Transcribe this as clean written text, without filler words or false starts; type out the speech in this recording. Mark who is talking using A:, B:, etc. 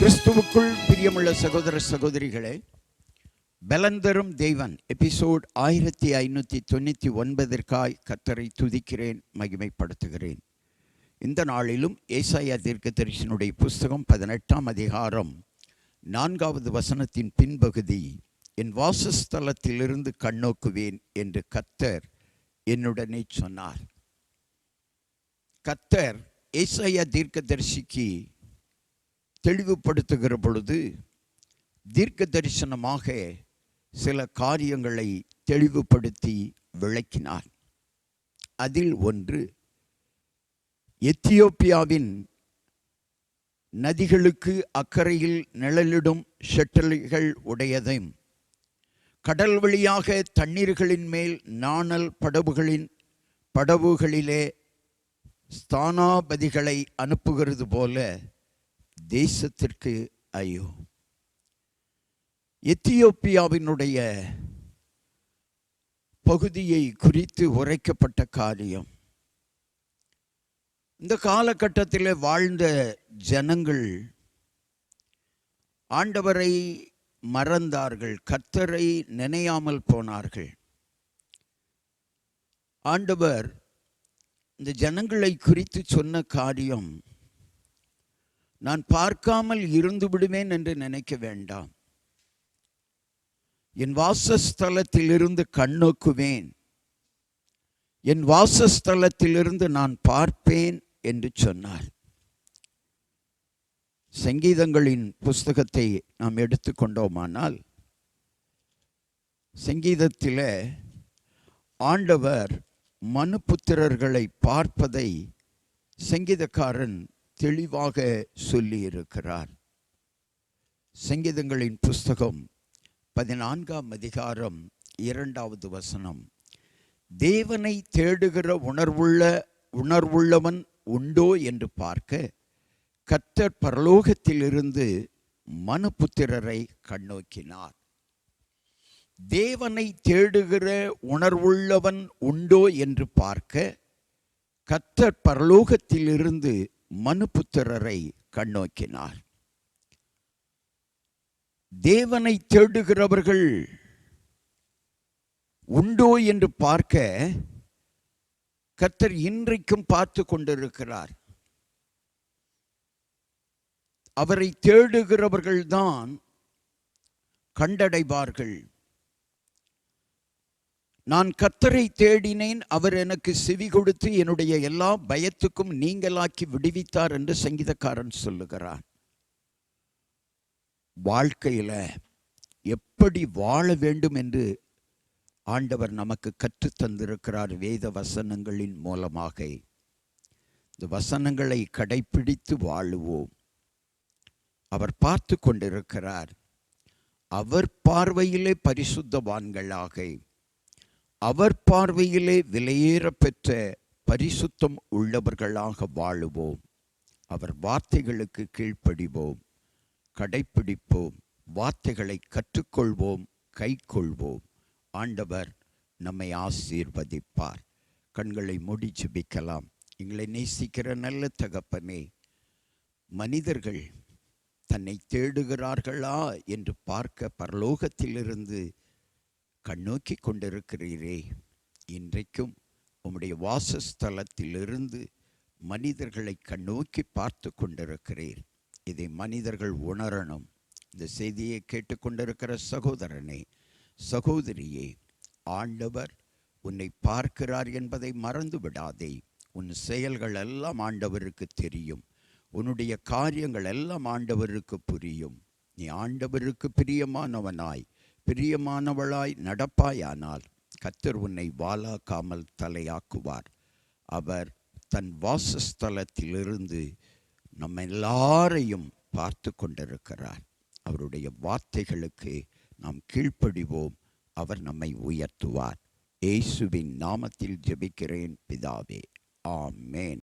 A: கிறிஸ்துவுக்குள் பிரியமுள்ள சகோதர சகோதரிகளே, பலந்தரும் தேவன் எபிசோட் 1599 கர்த்தரை துதிக்கிறேன், மகிமைப்படுத்துகிறேன். இந்த நாளிலும் ஏசாயா தீர்க்கதரிசியினுடைய புஸ்தகம் 18ஆம் அதிகாரம் 4வது வசனத்தின் பின்பகுதி, என் வாசஸ்தலத்திலிருந்து கண்ணோக்குவேன் என்று கர்த்தர் என்னுடனே சொன்னார். கர்த்தர் ஏசாயா தீர்க்கதரிசிக்கு தெளிவுபடுத்துகிற பொழுது தீர்க்க தரிசனமாக சில காரியங்களை தெளிவுபடுத்தி விளக்கினார். அதில் ஒன்று, எத்தியோப்பியாவின் நதிகளுக்கு அக்கறையில் நிழலிடும் ஷெட்டல்கள் உடையதையும், கடல் வழியாக தண்ணீர்களின் மேல் நாணல் படவுகளிலே ஸ்தானாபதிகளை அனுப்புகிறது போல தேசத்திற்கு ஐயோ. எத்தியோப்பியாவினுடைய பகுதியை குறித்து உரைக்கப்பட்ட காரியம், இந்த காலகட்டத்தில் வாழ்ந்த ஜனங்கள் ஆண்டவரை மறந்தார்கள், கர்த்தரை நினையாமல் போனார்கள். ஆண்டவர் இந்த ஜனங்களை குறித்து சொன்ன காரியம், நான் பார்க்காமல் இருந்து விடுவேன் என்று நினைக்க வேண்டாம், என் வாசஸ்தலத்திலிருந்து கண்ணோக்குவேன், என் வாசஸ்தலத்திலிருந்து நான் பார்ப்பேன் என்று சொன்னார். சங்கீதங்களின் புஸ்தகத்தை நாம் எடுத்துக்கொண்டோமானால், சங்கீதத்தில் ஆண்டவர் மனுபுத்திரர்களை பார்ப்பதை சங்கீதக்காரன் தெளிவாக சொல்லியிருக்கிறார். சங்கீதங்களின் புஸ்தகம் 14ஆம் அதிகாரம் 2வது வசனம், தேவனை தேடுகிற உணர்வுள்ளவன் உண்டோ என்று பார்க்க கர்த்தர் பரலோகத்திலிருந்து மனுபுத்திரரை கண்ணோக்கினார். தேவனை தேடுகிற உணர்வுள்ளவன் உண்டோ என்று பார்க்க கர்த்தர் பரலோகத்திலிருந்து மனுபுத்திரரை கண்ணோக்கினார். தேவனை தேடுகிறவர்கள் உண்டோ என்று பார்க்க கர்த்தர் இன்றைக்கும் பார்த்து கொண்டிருக்கிறார். அவரை தேடுகிறவர்கள்தான் கண்டடைவார்கள். நான் கர்த்தரை தேடினேன், அவர் எனக்கு செவி கொடுத்து என்னுடைய எல்லா பயத்துக்கும் நீங்களாக்கி விடுவித்தார் என்று சங்கீதக்காரன் சொல்லுகிறார். வாழ்க்கையில் எப்படி வாழ வேண்டும் என்று ஆண்டவர் நமக்கு கற்றுத் தந்திருக்கிறார் வேத வசனங்களின் மூலமாக. இந்த வசனங்களை கடைப்பிடித்து வாழுவோம். அவர் பார்த்து கொண்டிருக்கிறார். அவர் பார்வையிலே பரிசுத்தவான்களாக, அவர் பார்வையிலே விலையேற பெற்ற பரிசுத்தம் உள்ளவர்களாக வாழுவோம். அவர் வார்த்தைகளுக்கு கீழ்ப்படிவோம், கடைப்பிடிப்போம், வார்த்தைகளை கற்றுக்கொள்வோம், கைக்கொள்வோம். ஆண்டவர் நம்மை ஆசீர்வதிப்பார். கண்களை மூடி ஜெபிக்கலாம். எங்களை நேசிக்கிற நல்ல தகப்பனே, மனிதர்கள் தன்னை தேடுகிறார்களா என்று பார்க்க பரலோகத்திலிருந்து கண்ணோக்கி கொண்டிருக்கிறீரே. இன்றைக்கும் உம்முடைய வாசஸ்தலத்திலிருந்து மனிதர்களை கண்ணோக்கி பார்த்து கொண்டிருக்கிறீர். இதை மனிதர்கள் உணரணும். இந்த செய்தியை கேட்டுக்கொண்டிருக்கிற சகோதரனே, சகோதரியே, ஆண்டவர் உன்னை பார்க்கிறார் என்பதை மறந்து விடாதே. உன் செயல்கள் எல்லாம் ஆண்டவருக்கு தெரியும். உன்னுடைய காரியங்கள் எல்லாம் ஆண்டவருக்கு புரியும். நீ ஆண்டவருக்கு பிரியமானவனாய், பிரியமானவளாய் நடப்பாயானால் கர்த்தர் உன்னை வாலாக்காமல் தலையாக்குவார். அவர் தன் வாசஸ்தலத்திலிருந்து நம்ம எல்லாரையும் பார்த்து கொண்டிருக்கிறார். அவருடைய வார்த்தைகளுக்கு நாம் கீழ்ப்படிவோம். அவர் நம்மை உயர்த்துவார். இயேசுவின் நாமத்தில் ஜெபிக்கிறேன் பிதாவே, ஆமென்.